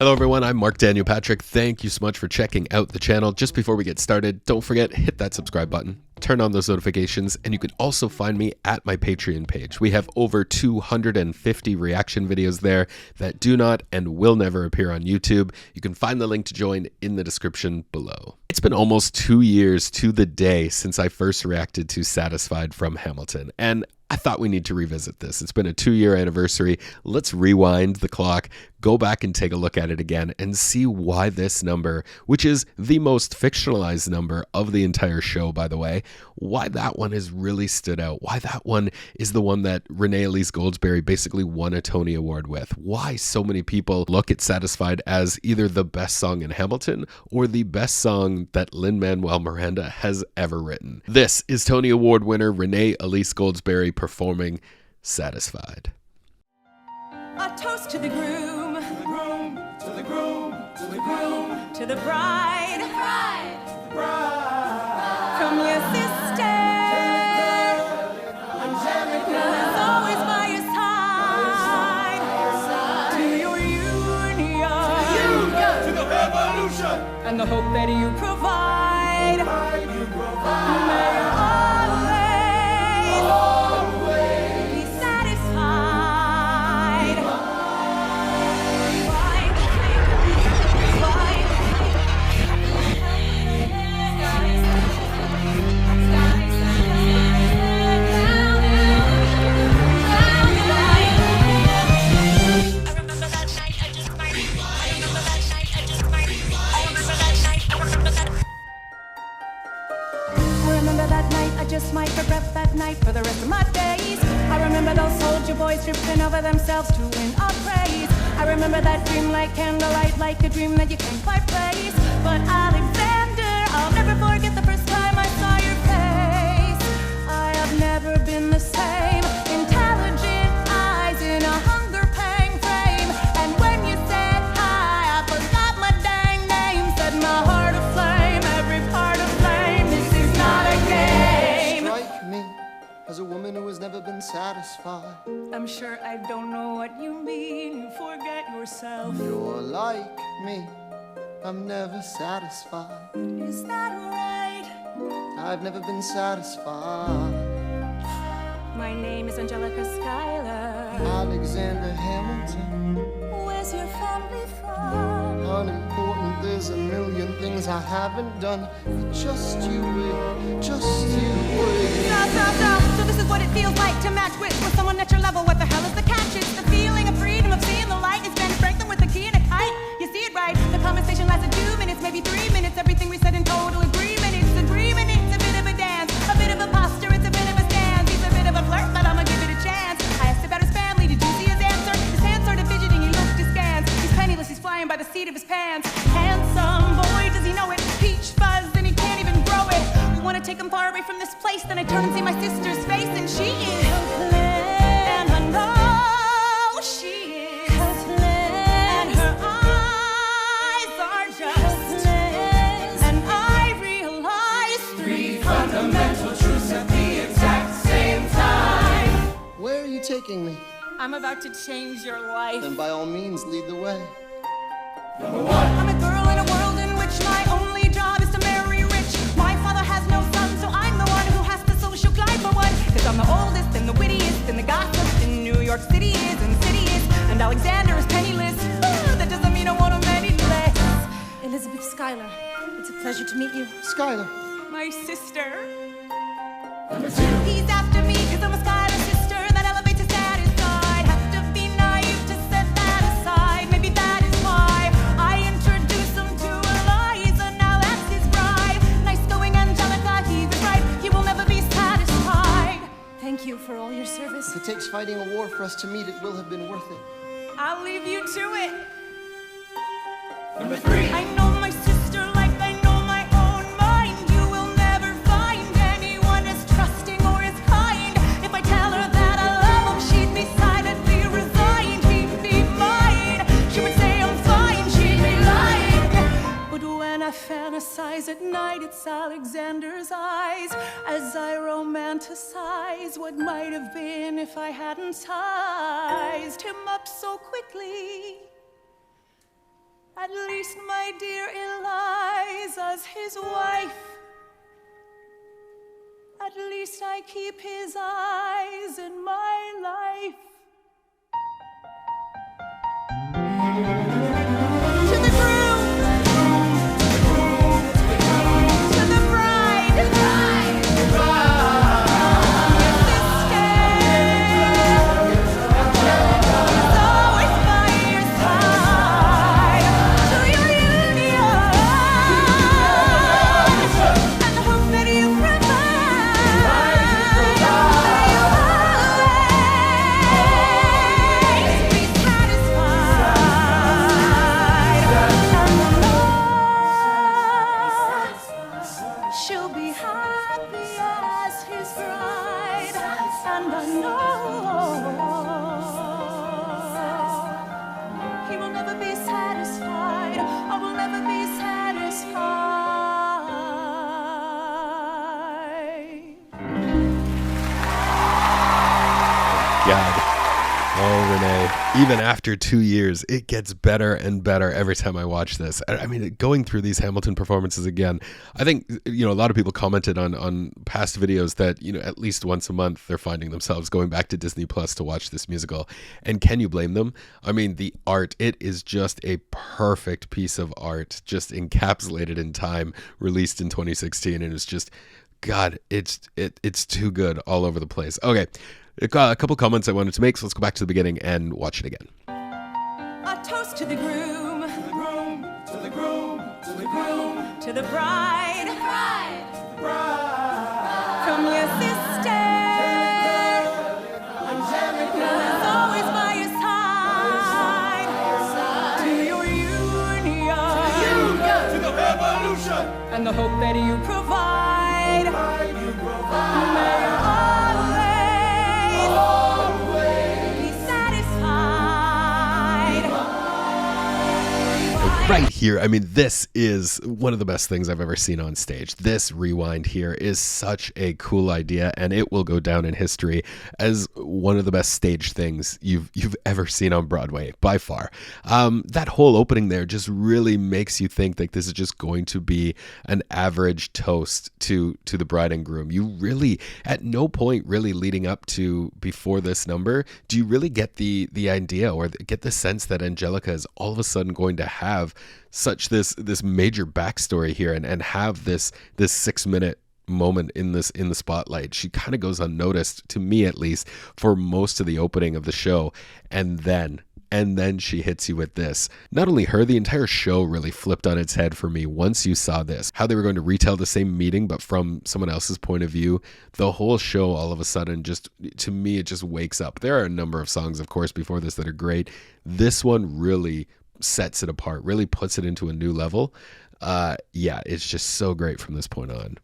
Hello everyone, I'm Marc Daniel Patrick. Thank you so much for checking out the channel. Just before we get started, don't forget, hit that subscribe button, turn on those notifications, and you can also find me at my Patreon page. We have over 250 reaction videos there that do not and will never appear on YouTube. You can find the link to join in the description below. It's been almost 2 years to the day since I first reacted to Satisfied from Hamilton, and I thought we need to revisit this. It's been a 2-year anniversary. Let's rewind the clock, go back and take a look at it again and see why this number, which is the most fictionalized number of the entire show, by the way, why that one has really stood out. Why that one is the one that Renée Elise Goldsberry basically won a Tony Award with. Why so many people look at Satisfied as either the best song in Hamilton or the best song that Lin-Manuel Miranda has ever written. This is Tony Award winner Renée Elise Goldsberry performing Satisfied. A toast to the groom, to the groom, to the groom, to the groom, to the bride, to the bride, to the bride. From your sister, Angelica, who's always by your side, to your union, to the revolution, and the hope that you provide. May you always be satisfied. Just might regret that night for the rest of my days. I remember those soldier boys tripping over themselves to win our praise. I remember that dream like candlelight, like a dream that you can't quite place. But Alexander, I'll never forget the first time I saw your face. I have never been the same. Intelligent eyes in a hunger pang frame. And when you said hi, I forgot my dang name. Set my heart aflame, every part aflame. This is not a game. As a woman who has never been satisfied. I'm sure I don't know what you mean. You forget yourself. You're like me. I'm never satisfied. Is that right? I've never been satisfied. My name is Angelica Schuyler. Alexander Hamilton. Where's your family from? Unimportant, there's a million things I haven't done. Just you wait, just you wait. No. So this is what it feels like to match with someone at your level. What the hell is the catch? It's the feeling of freedom, of seeing the light. It's Ben Franklin with a key and a kite. You see it right. The conversation lasted 2 minutes, maybe 3 minutes. Everything we said in total agreement. It's a dream and it's a bit of a dance. A bit of a posture, it's a bit of a stance. He's a bit of a flirt, but I'ma give it a chance. I asked about his family, did you see his answer? His hands started fidgeting, he looked askance. He's penniless, he's flying by the seat of his pants. Handsome boy, does he know it? Peach fuzz, and he can't even grow it. We wanna take him far away from this place. Then I turn and see my sister's face, and she is helpless. And I know she is helpless. And her eyes are just helpless. And I realize 3 fundamental truths at the exact same time. Where are you taking me? I'm about to change your life. Then by all means, lead the way. Number 1. I'm a girl in a world in which my only job is to marry rich. My father has no son, so I'm the one who has to social glide for one. Cause I'm the oldest and the wittiest and the gossip in New York City is, and the city is. And Alexander is penniless. That doesn't mean I want him any less. Elizabeth Schuyler, it's a pleasure to meet you. Schuyler. My sister. Number 2. He's after me cause I'm a Schuyler sister. That elevates his satisfied. Have to be naive to set that aside. Maybe that is why I introduce him to Eliza. Now that's his bride. Nice going, Angelica, he was right. He will never be satisfied. Thank you for all your service. If it takes fighting a war for us to meet, it will have been worth it. I'll leave you to it. Number 3. I know my sister like I know my own mind. You will never find anyone as trusting or as kind. If I tell her that I love him, she'd be silently resigned. He'd be mine. She would say I'm fine, she'd be lying. But when I fantasize at night, it's Alexander's eyes as I romanticize what might have been if I hadn't sized him up so quickly. At least my dear Eliza's his wife. At least I keep his eyes in my life. To the groom, to the bride, yes, this day is always by your side. To your union, and the hope that you provide. May you always be satisfied, and I know she'll be happy as his bride, and I know he will never be satisfied. I will never be satisfied. God. Oh, Renee. Even after 2 years, it gets better and better every time I watch this. I mean, going through these Hamilton performances again, I think, a lot of people commented on past videos that, at least once a month they're finding themselves going back to Disney Plus to watch this musical. And can you blame them? I mean, the art, it is just a perfect piece of art, just encapsulated in time, released in 2016. And it's just, God, it's too good all over the place. Okay. A couple comments I wanted to make, so let's go back to the beginning and watch it again. A toast to the groom, to the groom, to the groom, to the groom, to the bride, to the bride, to the bride. From your sister, Angelica, is always by your side. To your union, to the revolution, and the hope that you provide. May you always be satisfied. Right here, I mean, this is one of the best things I've ever seen on stage. This rewind here is such a cool idea, and it will go down in history as one of the best stage things you've ever seen on Broadway, by far. That whole opening there just really makes you think that this is just going to be an average toast to the bride and groom. You really, at no point really leading up to before this number, do you really get the idea or get the sense that Angelica is all of a sudden going to have such this major backstory here and have this 6-minute moment in the spotlight. She kind of goes unnoticed, to me at least, for most of the opening of the show, and then she hits you with this. Not only her, the entire show really flipped on its head for me once you saw this. How they were going to retell the same meeting but from someone else's point of view. The whole show all of a sudden, just to me, it just wakes up. There are a number of songs, of course, before this that are great. This one really sets it apart, really puts it into a new level. Yeah, it's just so great from this point on.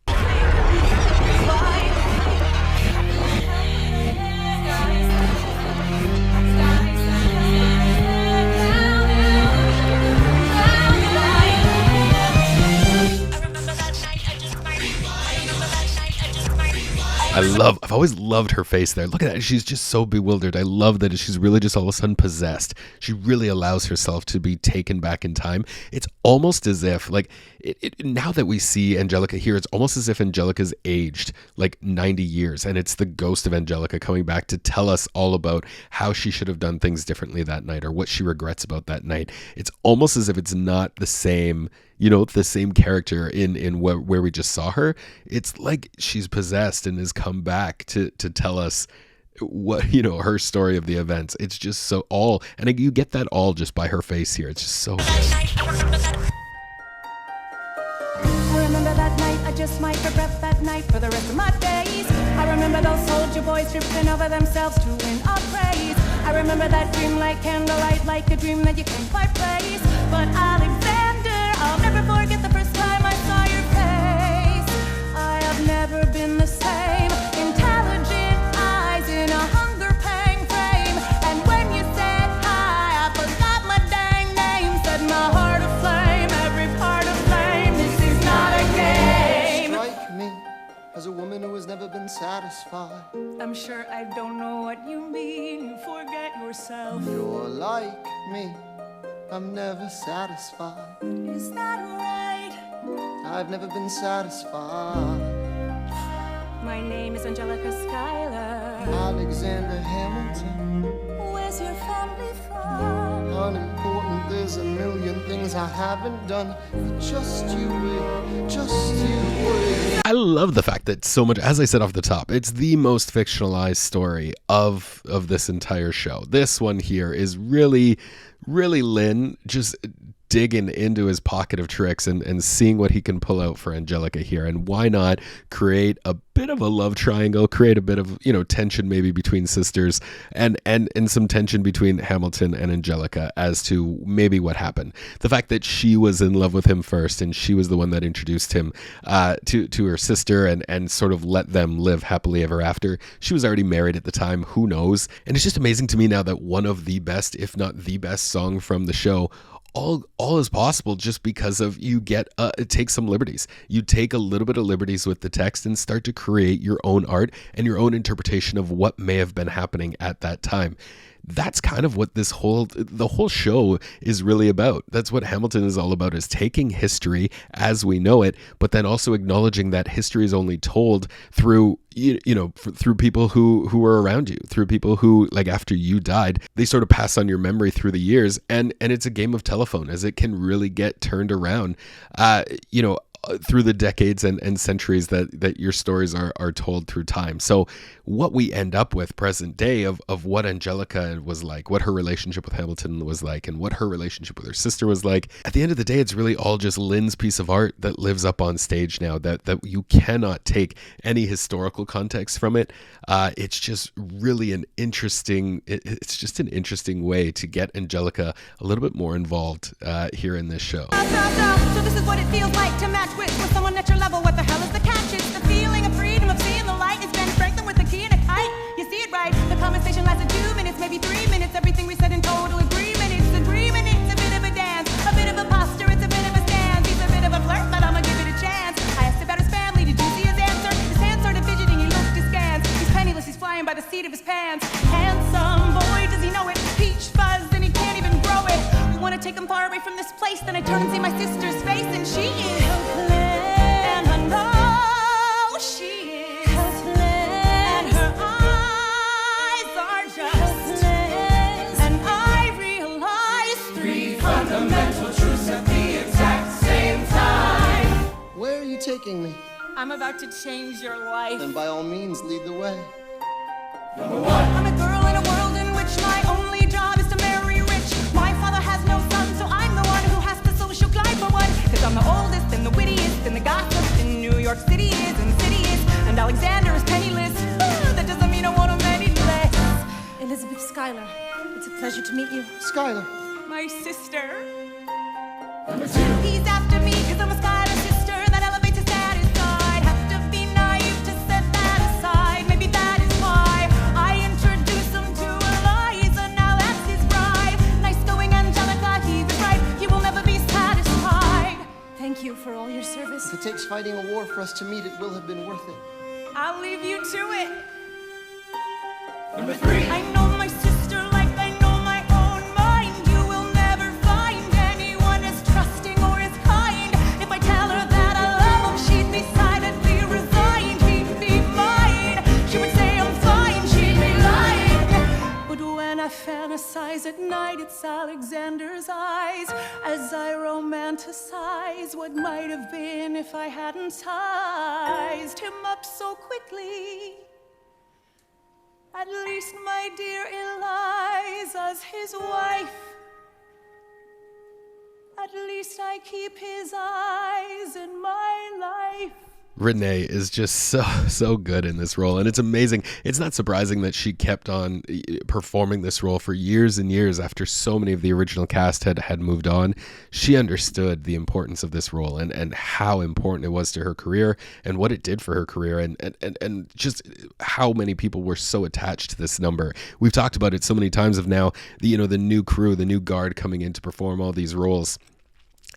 I've always loved her face there. Look at that. She's just so bewildered. I love that she's really just all of a sudden possessed. She really allows herself to be taken back in time. It's almost as if, like, now that we see Angelica here, it's almost as if Angelica's aged like 90 years. And it's the ghost of Angelica coming back to tell us all about how she should have done things differently that night or what she regrets about that night. It's almost as if it's not the same, the same character in where we just saw her. It's like she's possessed and has come back to tell us what, her story of the events. It's just so all, and you get that all just by her face here. It's just so good. I remember that night, I just might regret that night for the rest of my days. I remember those soldier boys tripping over themselves to win our praise. I remember that dream like candlelight, like a dream that you can't quite place. But Alexander, I'll never forget the first time I saw your face. I have never been the same. Intelligent eyes in a hunger pang frame. And when you said hi, I forgot my dang name. Set my heart aflame, every part aflame. This is not a game. Strike me as a woman who has never been satisfied. I'm sure I don't know what you mean. You forget yourself. You're like me, I'm never satisfied. Is that right? I've never been satisfied. My name is Angelica Schuyler. Alexander Hamilton. Where's your family from? Unimportant, there's a million things I haven't done. Just you wait, just you wait. I love the fact that so much, as I said off the top, it's the most fictionalized story of this entire show. This one here is really Lynn just digging into his pocket of tricks and seeing what he can pull out for Angelica here. And why not create a bit of a love triangle, create a bit of, tension maybe between sisters and some tension between Hamilton and Angelica as to maybe what happened. The fact that she was in love with him first and she was the one that introduced him to her sister and sort of let them live happily ever after. She was already married at the time, who knows? And it's just amazing to me now that one of the best, if not the best song from the show, all is possible just because of you get take some liberties. You take a little bit of liberties with the text and start to create your own art and your own interpretation of what may have been happening at that time. That's kind of what the whole show is really about. That's what Hamilton is all about, is taking history as we know it, but then also acknowledging that history is only told through through people who were around you, through people who, like, after you died, they sort of pass on your memory through the years, and it's a game of telephone, as it can really get turned around through the decades and centuries that your stories are told through time. So what we end up with present day of what Angelica was like, what her relationship with Hamilton was like, and what her relationship with her sister was like, at the end of the day, it's really all just Lynn's piece of art that lives up on stage now, that you cannot take any historical context from it. It's just really an interesting way to get Angelica a little bit more involved here in this show. So this is what it feels like to match with someone at your level. What the hell is the catch? It's the feeling of freedom of seeing the light. It's Ben Franklin with a key and a kite. You see it right. The conversation lasted 2 minutes, maybe 3 minutes. Everything we said in total agreement. It's agreement. It's a bit of a dance, a bit of a posture. It's a bit of a stance. He's a bit of a flirt, but I'ma give it a chance. I asked about his family. Did you see his answer? His hands started fidgeting. He looked askance. He's penniless. He's flying by the seat of his pants. Handsome boy, does he know it? Peach fuzz, and he can't even grow it. We want to take him far away from this place. Then I turn and see my sister's face, and she is helpless. And I know she is helpless. And her eyes are just helpless. And I realize 3 fundamental truths at the exact same time. Where are you taking me? I'm about to change your life. Then by all means, lead the way. I'm a girl in a world in which my only job is to marry rich. My father has no son, so I'm the one who has to social glide for one. Cause I'm the oldest and the wittiest and the gossip in New York City is, and city is, and Alexander is penniless. That doesn't mean I want him any less. Elizabeth Schuyler, it's a pleasure to meet you. Schuyler. My sister. Number 2. He's after me cause I'm a Schuyler sister. That elevates his status side. Have to be naive to set that aside. Maybe that is why I introduce him to Eliza. Now that's his bride. Nice going, Angelica, he was right. He will never be satisfied. Thank you for all your service. If it takes fighting a war for us to meet, it will have been worth it. I'll leave you to it. Number 3. I know my sister like I know my own mind. You will never find anyone as trusting or as kind. If I tell her that I love him, she'd be silently resigned. He'd be mine. She would say I'm fine, she'd be lying. But when I fantasize at night, it's Alexander's eyes as I romanticize what might have been if I hadn't sized him up so quickly. At least my dear Eliza's his wife. At least I keep his eyes in my life. Renée is just so good in this role, and it's amazing. It's not surprising that she kept on performing this role for years and years after so many of the original cast had moved on. She understood the importance of this role and how important it was to her career and what it did for her career, and just how many people were so attached to this number. We've talked about it so many times of now, the new crew, the new guard coming in to perform all these roles.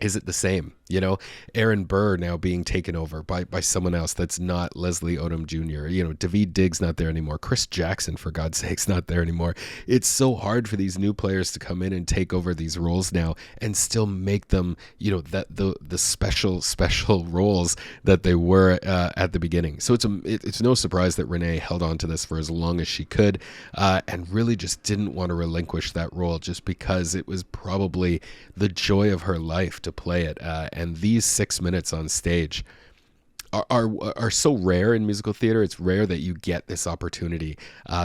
Is it the same? You know, Aaron Burr now being taken over by someone else that's not Leslie Odom Jr. You know, Daveed Diggs not there anymore. Chris Jackson, for God's sakes, not there anymore. It's so hard for these new players to come in and take over these roles now and still make them, you know, that the special roles that they were at the beginning. So it's no surprise that Renée held on to this for as long as she could, and really just didn't want to relinquish that role, just because it was probably the joy of her life to play it. And these 6 minutes on stage are so rare in musical theater. It's rare that you get this opportunity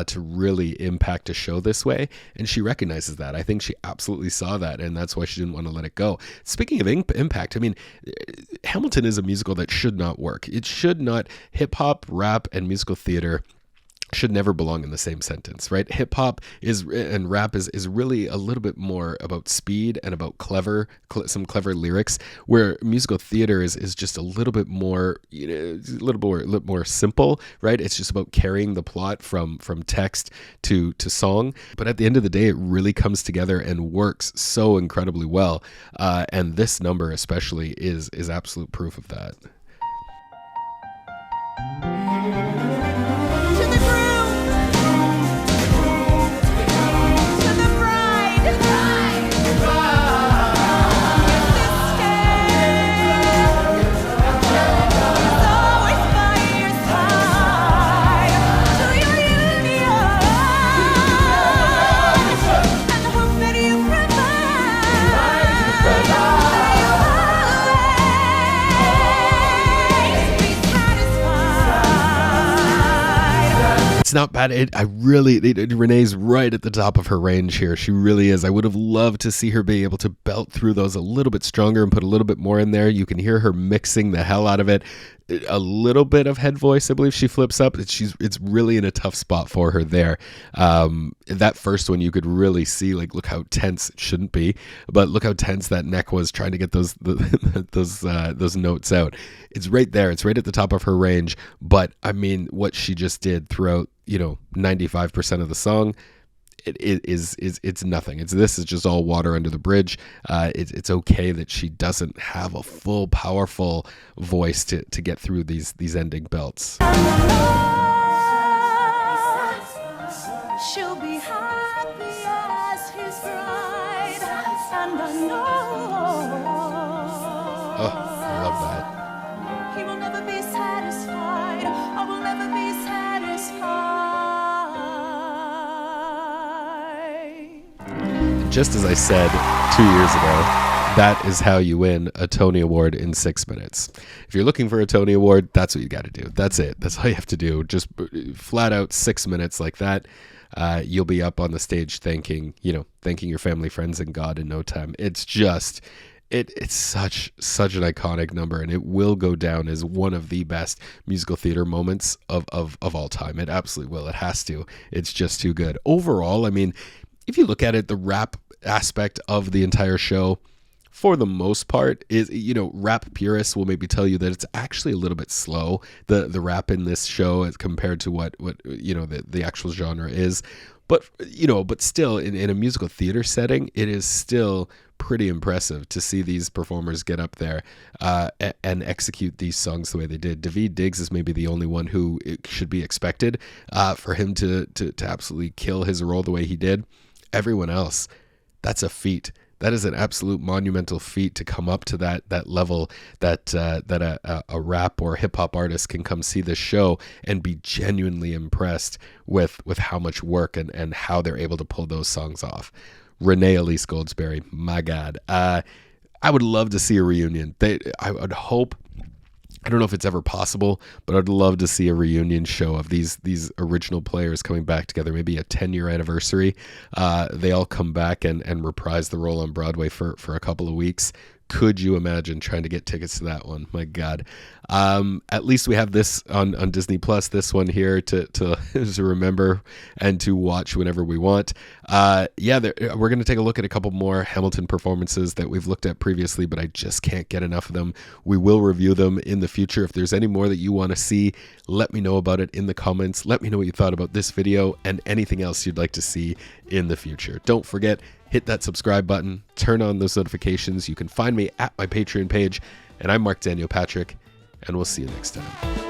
to really impact a show this way, and she recognizes that. I think she absolutely saw that, and that's why she didn't want to let it go. Speaking of impact, I mean, Hamilton is a musical that should not work. It should not. Hip hop, rap, and musical theater should never belong in the same sentence, right? Hip hop and rap is really a little bit more about speed and about some clever lyrics, where musical theater is just a little bit more, you know, a little more simple, right? It's just about carrying the plot from text to song. But at the end of the day, it really comes together and works so incredibly well. And this number especially is absolute proof of that. It's not bad. Renée's right at the top of her range here. She really is. I would have loved to see her be able to belt through those a little bit stronger and put a little bit more in there. You can hear her mixing the hell out of it. A little bit of head voice, I believe she flips up. It's really in a tough spot for her there. That first one, you could really see, like, look how tense it shouldn't be, but look how tense that neck was trying to get those notes out. It's right there. It's right at the top of her range. But I mean, what she just did throughout, 95% of the song, it's nothing. This is just all water under the bridge. It's okay that she doesn't have a full powerful voice to get through these ending belts. She'll be happy as his bride, and I know. Oh, I love that. He will never be satisfied. I will never be satisfied. Just as I said 2 years ago, that is how you win a Tony Award in 6 minutes. If you're looking for a Tony Award, that's what you got to do. That's it. That's all you have to do. Just flat out 6 minutes like that. You'll be up on the stage thanking your family, friends, and God in no time. It's just, it's such an iconic number, and it will go down as one of the best musical theater moments of all time. It absolutely will. It has to. It's just too good. Overall, I mean, if you look at it, the rap aspect of the entire show, for the most part, is, rap purists will maybe tell you that it's actually a little bit slow, the rap in this show, as compared to what the actual genre is. But still, in a musical theater setting, it is still pretty impressive to see these performers get up there and execute these songs the way they did. Daveed Diggs is maybe the only one who it should be expected for him to absolutely kill his role the way he did. Everyone else, that's a feat. That is an absolute monumental feat to come up to that level that a rap or hip hop artist can come see this show and be genuinely impressed with how much work and how they're able to pull those songs off. Renée Elise Goldsberry, my God. I would love to see a reunion. I would hope, I don't know if it's ever possible, but I'd love to see a reunion show of these original players coming back together, maybe a 10-year anniversary. They all come back and reprise the role on Broadway for a couple of weeks. Could you imagine trying to get tickets to that one? My God. At least we have this on Disney Plus, this one here to remember and to watch whenever we want. We're going to take a look at a couple more Hamilton performances that we've looked at previously, but I just can't get enough of them. We will review them in the future. If there's any more that you want to see, let me know about it in the comments. Let me know what you thought about this video and anything else you'd like to see in the future. Don't forget, hit that subscribe button, turn on those notifications. You can find me at my Patreon page, and I'm Mark Daniel Patrick, and we'll see you next time.